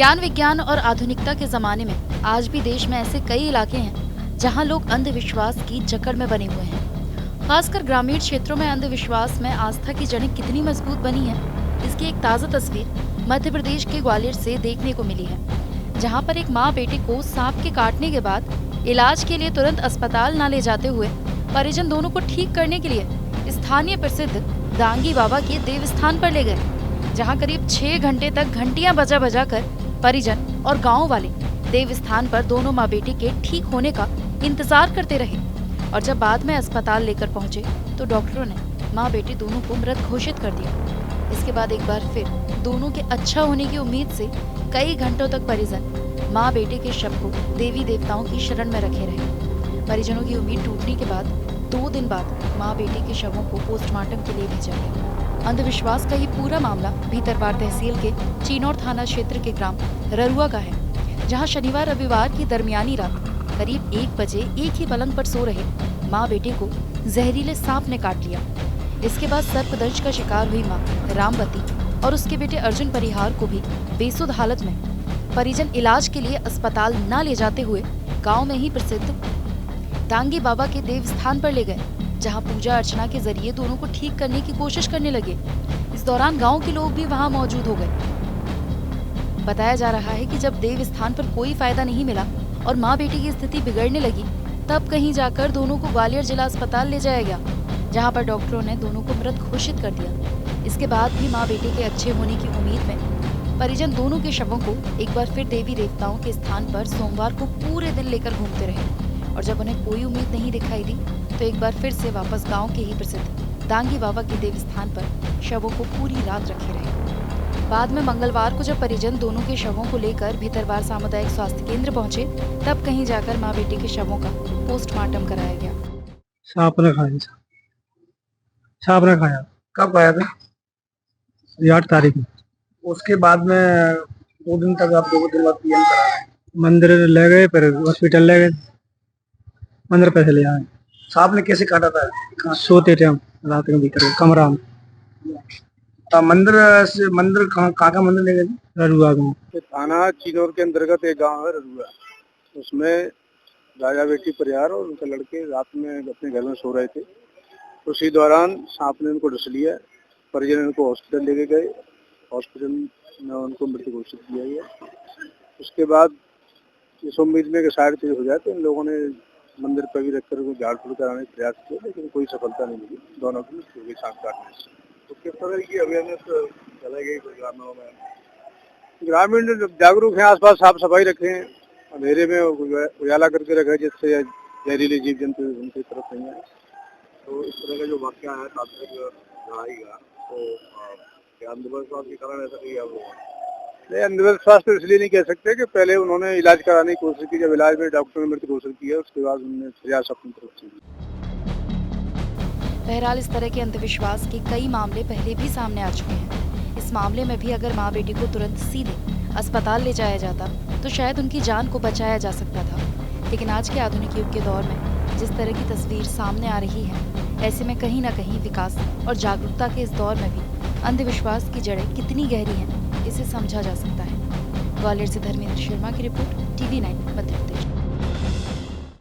ज्ञान विज्ञान और आधुनिकता के जमाने में आज भी देश में ऐसे कई इलाके हैं जहां लोग अंधविश्वास की जकड़ में बने हुए हैं। खासकर ग्रामीण क्षेत्रों में अंधविश्वास में आस्था की जड़ें कितनी मजबूत बनी है, इसकी एक ताजा तस्वीर मध्य प्रदेश के ग्वालियर से देखने को मिली है, जहां पर एक माँ बेटे को सांप के काटने के बाद इलाज के लिए तुरंत अस्पताल न ले जाते हुए परिजन दोनों को ठीक करने के लिए स्थानीय प्रसिद्ध दांगी बाबा के देवस्थान पर ले गए, जहां करीब 6 घंटे तक घंटियां बजा बजा कर परिजन और गांव वाले देवस्थान पर दोनों माँ बेटे के ठीक होने का इंतजार करते रहे। और जब बाद में अस्पताल लेकर पहुंचे तो डॉक्टरों ने माँ बेटे दोनों को मृत घोषित कर दिया। इसके बाद एक बार फिर दोनों के अच्छा होने की उम्मीद से कई घंटों तक परिजन माँ बेटे के शव को देवी देवताओं की शरण में रखे रहे। परिजनों की उम्मीद टूटने के बाद 2 दिन बाद माँ बेटे के शवों को पोस्टमार्टम के लिए भेजा गया। अंधविश्वास का ये पूरा मामला भीतरवार तहसील के चिनौर थाना क्षेत्र के ग्राम ररुआ का है, जहां शनिवार रविवार की दरमियानी रात करीब 1 बजे एक ही पलंग पर सो रहे माँ बेटे को जहरीले सांप ने काट लिया। इसके बाद सर्पदंश का शिकार हुई माँ रामवती और उसके बेटे अर्जुन परिहार को भी बेसुध हालत में परिजन इलाज के लिए अस्पताल न ले जाते हुए गाँव में ही प्रसिद्ध दांगी बाबा के देवस्थान पर ले गए, जहां पूजा अर्चना के जरिए दोनों को ठीक करने की कोशिश करने लगे। इस दौरान गांव के लोग भी वहां मौजूद हो गए। बताया जा रहा है कि जब देव स्थान पर कोई फायदा नहीं मिला और मां बेटी की स्थिति बिगड़ने लगी, तब कहीं जाकर दोनों को ग्वालियर जिला अस्पताल ले जाया गया, जहां पर डॉक्टरों ने दोनों को मृत घोषित कर दिया। इसके बाद भी माँ बेटे के अच्छे होने की उम्मीद में परिजन दोनों के शवों को एक बार फिर देवी देवताओं के स्थान पर सोमवार को पूरे दिन लेकर घूमते रहे। और जब उन्हें कोई उम्मीद नहीं दिखाई दी तो एक बार फिर से वापस गांव के ही प्रसिद्ध दांगी बाबा के देवस्थान पर शवों को पूरी रात रखे रहे। बाद में मंगलवार को जब परिजन दोनों के शवों को लेकर भीतरवार सामुदायिक स्वास्थ्य केंद्र पहुंचे, तब कहीं जाकर मां बेटे के शवों का पोस्टमार्टम कराया गया। सांप ने खाया। सांप ने खाया। कब आया था? 8 तारीख में। उसके बाद में 2 दिन तक आप 2 दिन बाद पीएम करा रहे हैं। मंदिर ले गए, फिर हॉस्पिटल ले गए, 15 पैसे ले आए। सांप ने कैसे काटा था? सोते थे हम रात के भीतर कमरा में। मंदिर से मंदिर कहाँ का मंदिर ले गए? ररुआ गाँव। थाना चिनौर के अंतर्गत एक गांव है ररुआ, उसमें राजा बेटी परिहार और उनके लड़के रात में अपने घर में सो रहे थे। उसी दौरान सांप ने उनको डस लिया। परिजन उनको हॉस्पिटल लेके गए, हॉस्पिटल में उनको मृत घोषित किया गया। उसके बाद इस उम्मीद में कि शायद हो जाए तो इन लोगों ने मंदिर पर भी रखकर उनको झाड़ फूड़ कराने का प्रयास किया, लेकिन कोई सफलता नहीं मिली दोनों की मृत्यु हुई सांप काटने से। तो किस तरह की अवेयरनेस चलाई गई ग्रामीणों में? ग्रामीण जागरूक हैं, आसपास साफ सफाई रखें, अंधेरे में उजाला करके रखें जिससे जहरीले जीव जंतु उनकी तरफ नहीं आए। तो इस तरह का जो वाक्य है तांत्रिक लड़ाई का, तो क्या अंधविश्वास के कारण ऐसा किया हुआ? नहीं, अंधविश्वास तो इसलिए नहीं कह सकते कि पहले उन्होंने इलाज कराने की कोशिश की, जब इलाज में डॉक्टर ने मृत घोषित किया उसके बाद उन्होंने प्रयास अपनी तरफ से। बहरहाल इस तरह के अंधविश्वास के कई मामले पहले भी सामने आ चुके हैं। इस मामले में भी अगर माँ बेटी को तुरंत सीधे अस्पताल ले जाया जाता तो शायद उनकी जान को बचाया जा सकता था। लेकिन आज के आधुनिक युग के दौर में जिस तरह की तस्वीर सामने आ रही है, ऐसे में कहीं ना कहीं विकास और जागरूकता के इस दौर में भी अंधविश्वास की जड़ें कितनी गहरी हैं, इसे समझा जा सकता है। ग्वालियर से धर्मेंद्र शर्मा की रिपोर्ट, TV9 मध्य प्रदेश।